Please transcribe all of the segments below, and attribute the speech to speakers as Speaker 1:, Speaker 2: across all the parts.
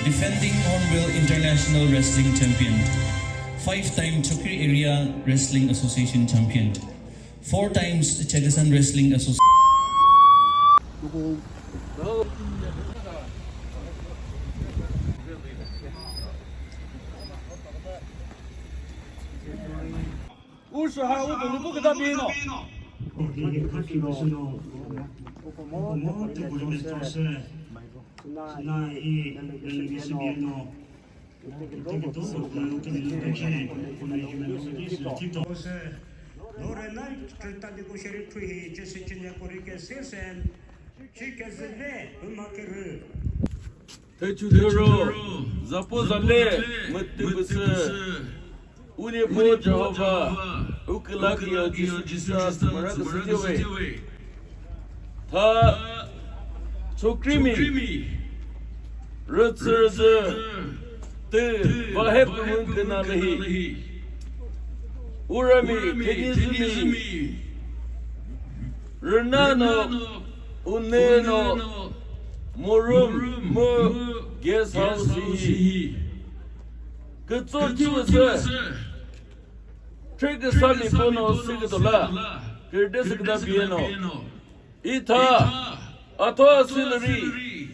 Speaker 1: defending Honorable International Wrestling Champion, 5-time Chokri Area Wrestling Association Champion, 4 times Chegasan Wrestling Association.
Speaker 2: Unipo Jehovah, Ukulakio Jesus, Maracas, Ta Chokri, Rutzers, Te Vahepumun Kanalahi, Urami, Thenyizu, Renano, Uneno, Morum, Mo, Guest House. Good sort was Trick the Sami Bono Sigatola, Kirdesica Piano, Ita, Atoa Sillery,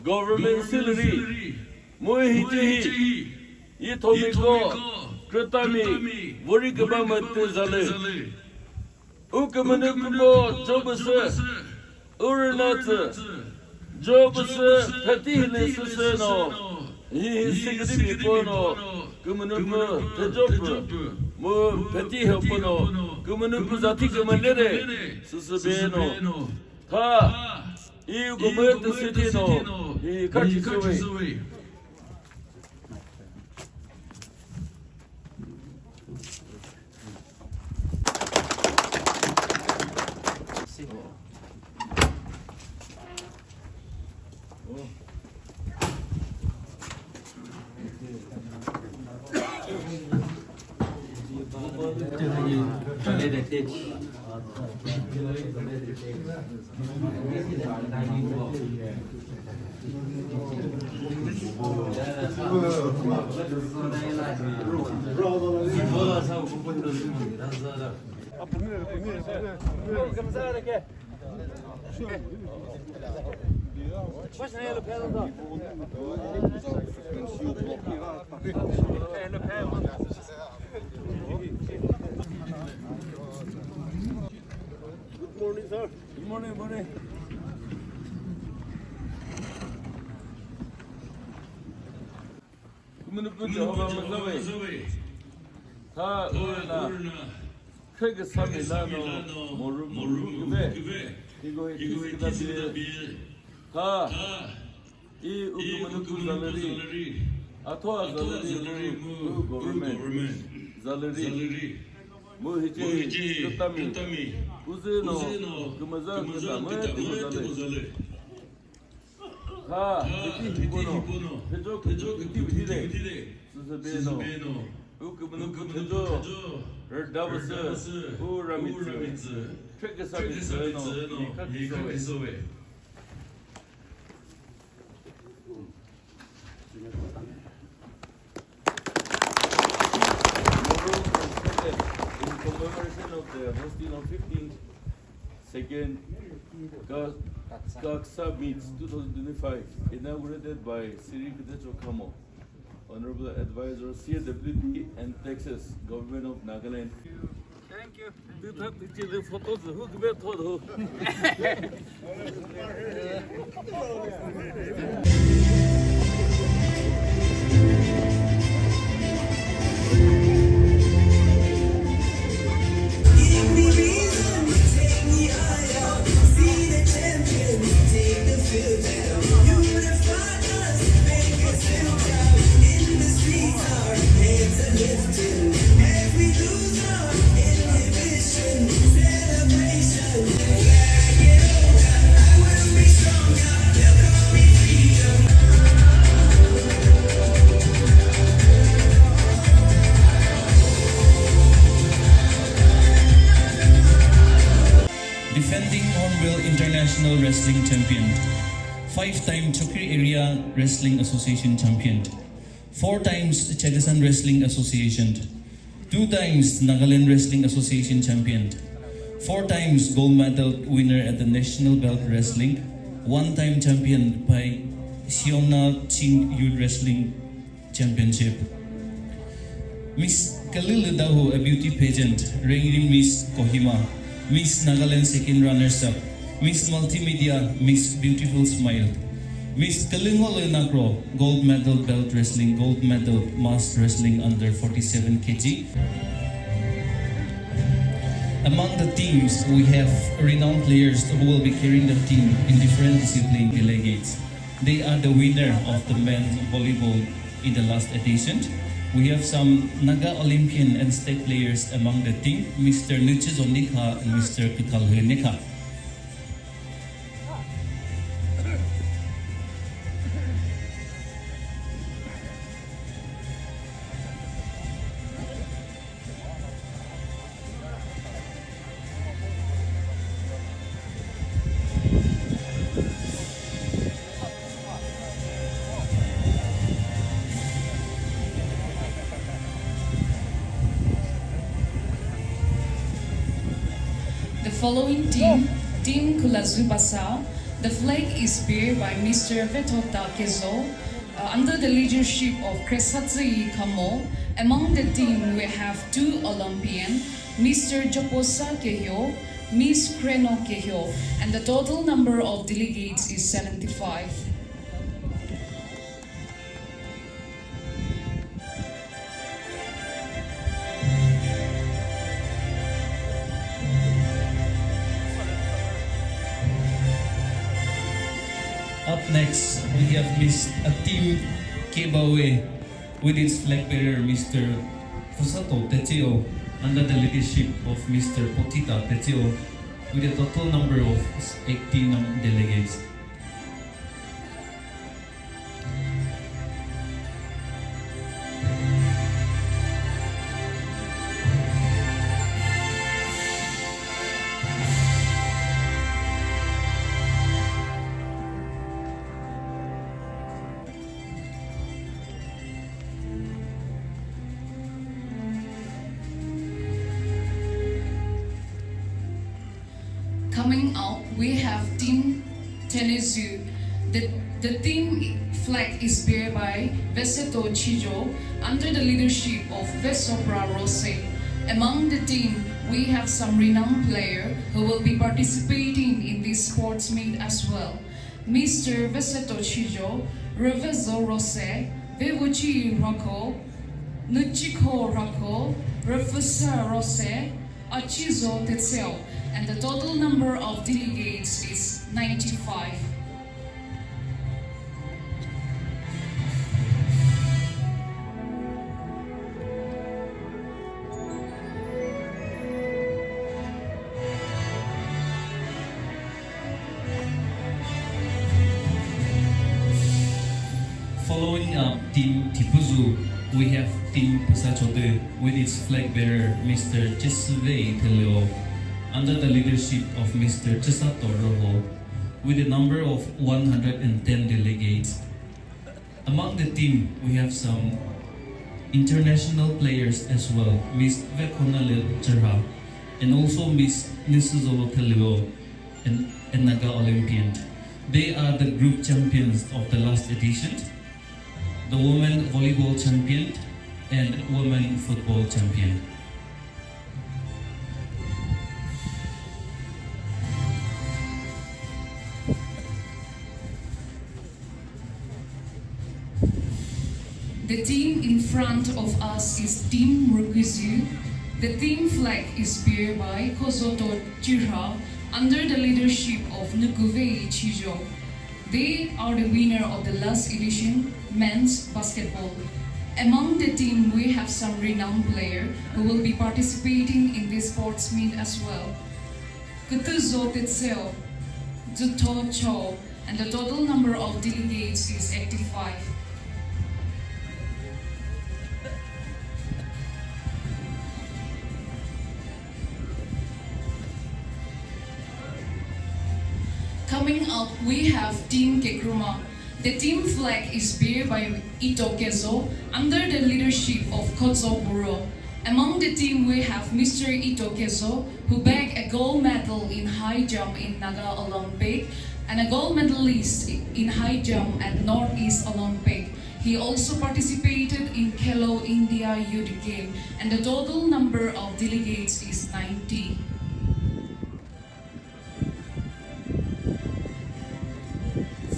Speaker 2: Government Sillery, Muhiti, Itomiko, Kratami, Vorikabama Tizale, Ukamanukubo, Jobus, Uranata, Jobus, Patine Susano. He is singing Bono, Gumanupa, the Jopra, Mo Petit Hopono, Gumanupa Zatika Manere, Susabeno, Ha, you go the city, no, he catches away. Good morning, sir. Good morning. Good morning, Ta Urna, Craig Samilano, Morum, Ta Ukumanuku Zaleri, Atoa Zaleri, Government, Zaleri, Muhiji, Kutami, Uzino, Gumaza, Muzale. Ha, Bono, Pedro, Susabeno, Ukumanuku, Davos, Uramitsu, Trickasabino, Kakisaway. In commemoration of the hosting of 15th second Kaksa Meets 2025, inaugurated by Sri Chokamo, Honorable Advisor CWD and Texas Government of Nagaland. Thank you. The photos, who give photo?
Speaker 1: Defending Honorable International Wrestling Champion, 5-time Chokri Area Wrestling Association champion, 4 times Chagasan Wrestling Association, 2 times Nagaland Wrestling Association champion, 4 times gold medal winner at the National Belt Wrestling, 1-time champion by Siona Chin Youth Wrestling Championship. Miss Khalil Dahu, a beauty pageant, ranking Miss Kohima, Miss Nagaland second runners-up, Miss Multimedia, Miss Beautiful Smile, Miss Kalingo Lenakro, gold medal belt wrestling, gold medal mass wrestling under 47 kg. Among the teams, we have renowned players who will be carrying the team in different discipline delegates. They are the winner of the men's volleyball in the last edition. We have some Naga Olympian and state players among the team, Mr. Thenyizu and Mr. Kutalhunika.
Speaker 3: The following team, Team Kulazu Basao, the flag is beared by Mr. Vetota Kezo under the leadership of Kresatzi Kamo. Among the team, we have 2 Olympians, Mr. Joposa Kehyo, Miss Kreno Kehyo, and the total number of delegates is 75.
Speaker 1: Up next, we have Team Kebawe with its flag bearer Mr. Fusato Teteo under the leadership of Mr. Potita Teteo with a total number of 18 delegates.
Speaker 3: Coming out, we have Team Thenyizu. The team flag is beared by Veseto Chijo under the leadership of Vesopra Rose. Among the team, we have some renowned players who will be participating in this sports meet as well. Mr. Veseto Chijo, Revezo Rose, Vevuchi Rocco, Nuchiko Rocco, Refusa Rose, Achizo Tetseo, and the total number of delegates is 95.
Speaker 1: Following up Team Tipuzu, we have Team Pasachode with its flag bearer Mr. Chisvei Teleo under the leadership of Mr. Chisato Roho with a number of 110 delegates. Among the team, we have some international players as well, Miss Vekonale Chera and also Miss Nisuzolo Teleo and Naga Olympian. They are the group champions of the last edition, the women volleyball champion and women football champion.
Speaker 3: The team in front of us is Team Rukizu. The team flag is beared by Kozoto Chira under the leadership of Nukuvei Chijo. They are the winner of the last edition men's basketball. Among the team, we have some renowned players who will be participating in this sports meet as well. Kutuzo Tetseo, Zuto Cho, and the total number of delegates is 85. Coming up, we have Team Kekruma. The team flag is beared by Ito Kezo under the leadership of Kozo Buro. Among the team, we have Mr. Ito Kezo, who bagged a gold medal in high jump in Naga Olympic and a gold medalist in high jump at Northeast Olympic. He also participated in Khelo India Youth Game, and the total number of delegates is 90.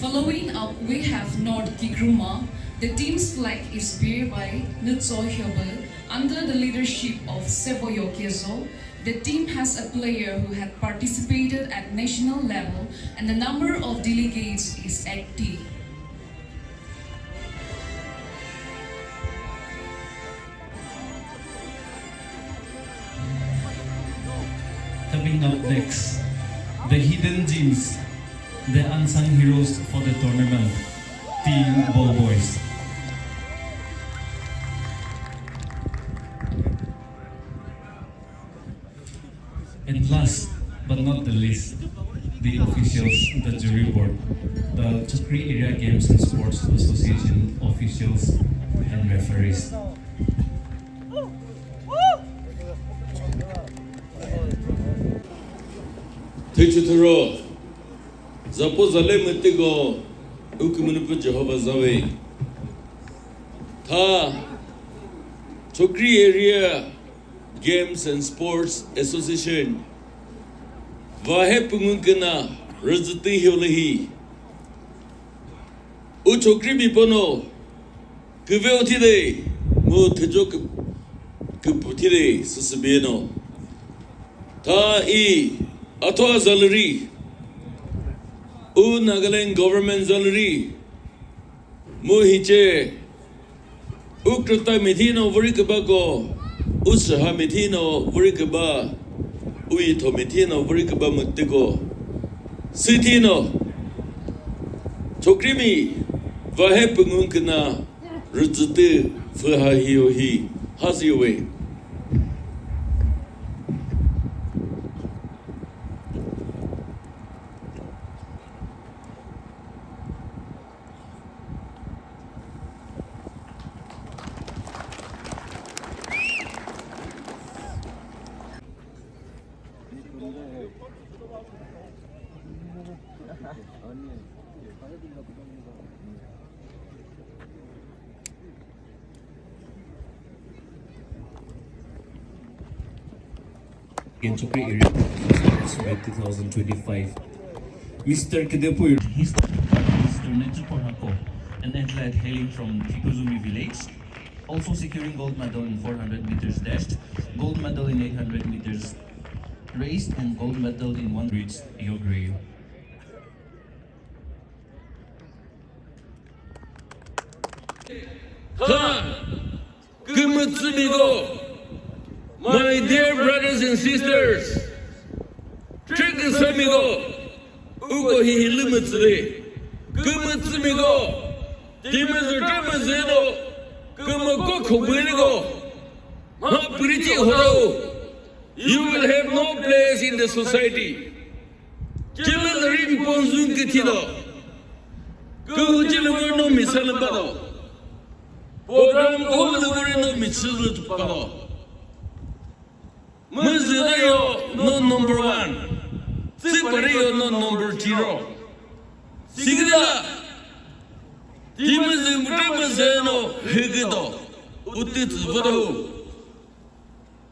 Speaker 3: Following up, we have North Kikruma. The team's flag is beared by Nutso Hyobel under the leadership of Seboyo Kezo. The team has a player who had participated at national level, and the number of delegates is 80.
Speaker 1: Coming up next, the hidden gems, the unsung heroes for the tournament, Team Ball Boys. And last but not the least, the officials, the jury board, the Chokri Area Games and Sports Association officials and referees.
Speaker 2: Thenyizu Zapo Zale Metigo Ukumunupu Jehovah Zawe Tha Chokri Area Games and Sports Association Vahe Pungukana Razati Hiolahi U Chokri Bipono Kuveotide Mu Tejok Kuputide Susabino Tha E Atwa Zalari U Nagaland government Zalari Muhiche Ukrata Mithino Varikabago Usaha Mithino Varikaba Uito Mithino Varikaba Muttigo Sitino Chokrimi Vahepungunkana Ruzute Fahahiohi Haziwe
Speaker 1: In Chokri Area with 2025. Mr. Kedepu, he's Mr. Thenyizu Porhako, an athlete hailing from Fikuzumi village, also securing gold medal in 400 meters dashed, gold medal in 800 meters raced, and gold medal in 1 reached your grade.
Speaker 2: My dear brothers and sisters, Trick the Samigo, Ugo he limits the Gumutsimigo, Demons or Demazeno, Gumagoko Winigo, Pretty Horo, you will have no place in the society. Children are in Ponzun Kitino, Go Chilano Misalabado, Program Go Mitsul Palo. Muzayo no number 1, Sipario no number 0. Sigla Timazim Ramazano Higido Utit Vado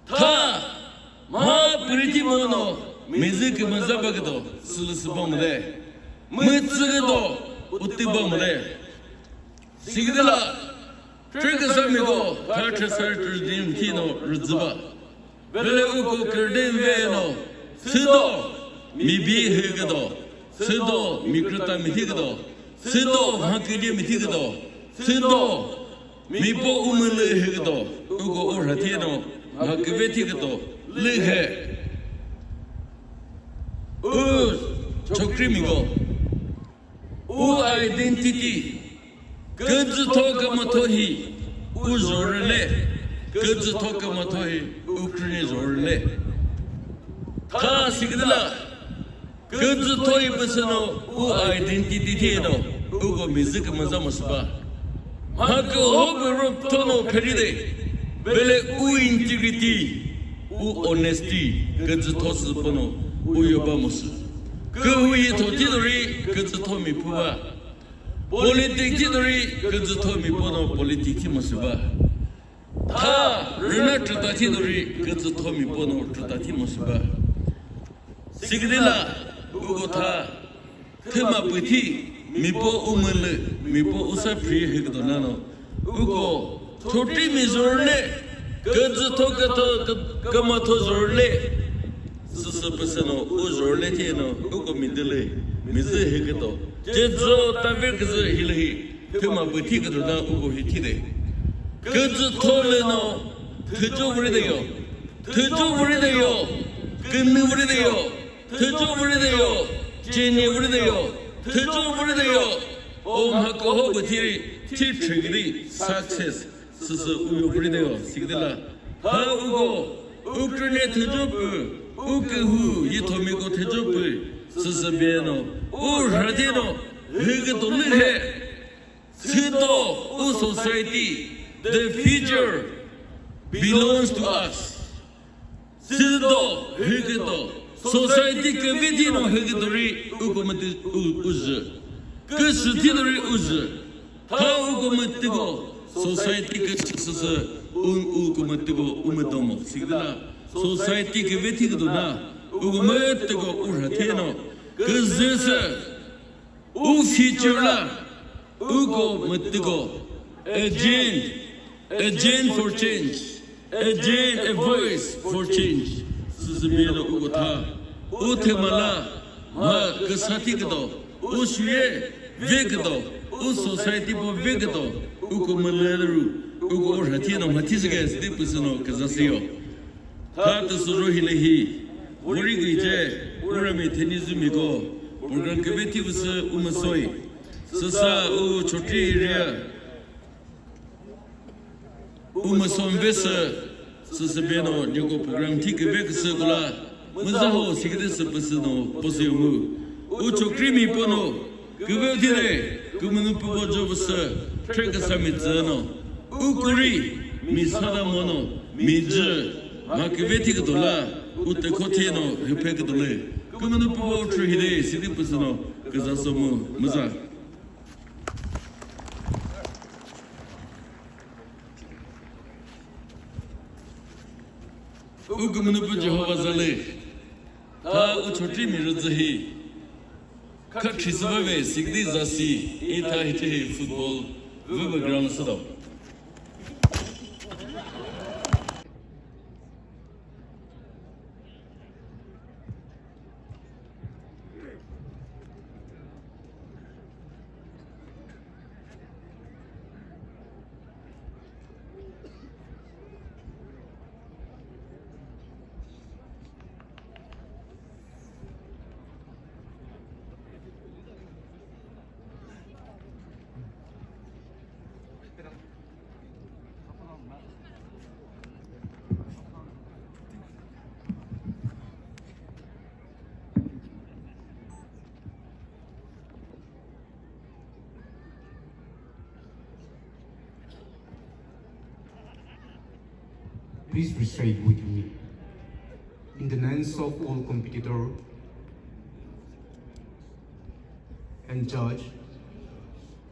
Speaker 2: Ta Ma Pritimono Mizik Mazabagado Sulusbomre Mitzigado Utibomre Sigla Trigasamigo Tartasarter Dim Tino Rudzaba Vele uko kerdin veno, sido mi bi higado, sido mi krita mithigado, sido hakili mithigado, sido mi po umele higado, uko urhatino, hakivethigado, lighe. Chokrimigo, identity, Gudzu toka matohi, uzorele. Gudzu toka matohi Ukraine zorle. Ta sigdala 그즈 토이브스노 우 아이덴티티티노 우고 미즈크 마자모스바 마크 호그룹 토노 페리데 벨레 우 인티그리티 우 오네스티 그즈 토스포노 우요바모스 그 후이 토티도리 그즈 토미 푸바 폴리틱티도리 그즈 토미 포노 폴리틱티 모스바 다 르나 트다티도리 그즈 토미 포노 트다티 모스바 시그딜라 우고타 테마 뿌티 미포 우멀레 미포 우사 프리 헤그도나노 우고 토티 미조르레 그즈 토카토 그마토 조르레 스스퍼스노 우조르레티노 우고 미들레 미즈 헤그도 제조 타베 그즈 힐히 테마 뿌티 그도나 우고 히티데 그즈 토레노 드조브레데요 드조브레데요 근느브레데요 드조브레데요 제니브레데요 드조브레데요 옴하고 호그티리 틸트리기 success 스스 우요브레데요 시그들라 하우고 우크레네 드조브 우크후 이토미고 드조브 스스 베노 우르데노 헤그돌레 시도 우 소사이티 the future belongs to us 시도 헤그도 society committee-no hegadori ugomat uz 그 스티들이 uz 다 우고mat고 society 그 식스스 우고mat고 우마도모 시그라 society committee-도 나 우고mat고 우라테노 그 스스 우 future-라 우고mat고 agent for change a voice for change 스스미에도 우고타 우테말라 마 그사티그도 우슈에 베그도 우 소사이티 보 베그도 우고말레루 우고르티노 마티스게 스티프스노 그자시오 타트스로힐레히 우리기제 우라미 테니즈미고 프로그램 커미티브스 우마소이 스사 우 초트리리아 우마솜베스 스스베노 녀고 프로그램 티케베크스 골라 문자호 시그데스 버스노 보세요무 우초크리미 포노 그베티네 그문은 뽑아줘버스 트레크 사미츠노 우쿠리 미사다모노 미즈 마크베티그 돌라 우테코티노 헤페그 돌레 그문은 뽑아주히데 시디버스노 그자소무 무자 우금은부 제호바잘레 다 우초티 미르즈히 카트리스바베 시그디자시 이타히테 풋볼 부버그라운스도
Speaker 4: Please recite with me. In the names of all competitor and judge,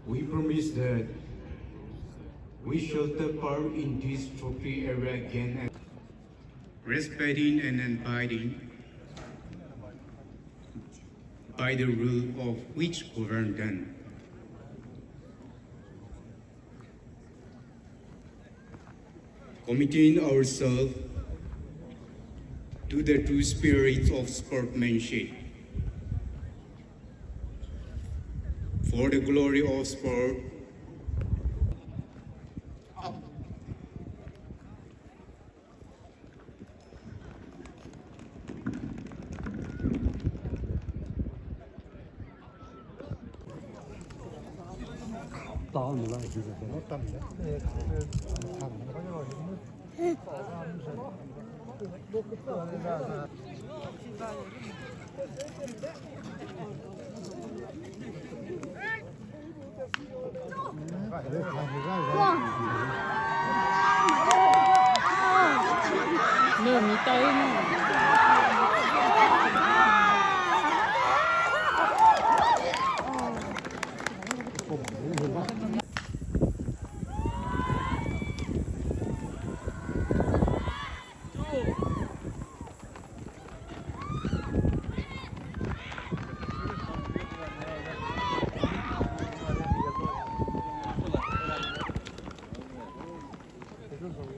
Speaker 4: we promise that we shall take part in this trophy area again, and respecting and abiding by the rule of which govern them. Committing ourselves to the true spirit of sportsmanship, for the glory of sport,
Speaker 5: เริ่มมีไตเนาะ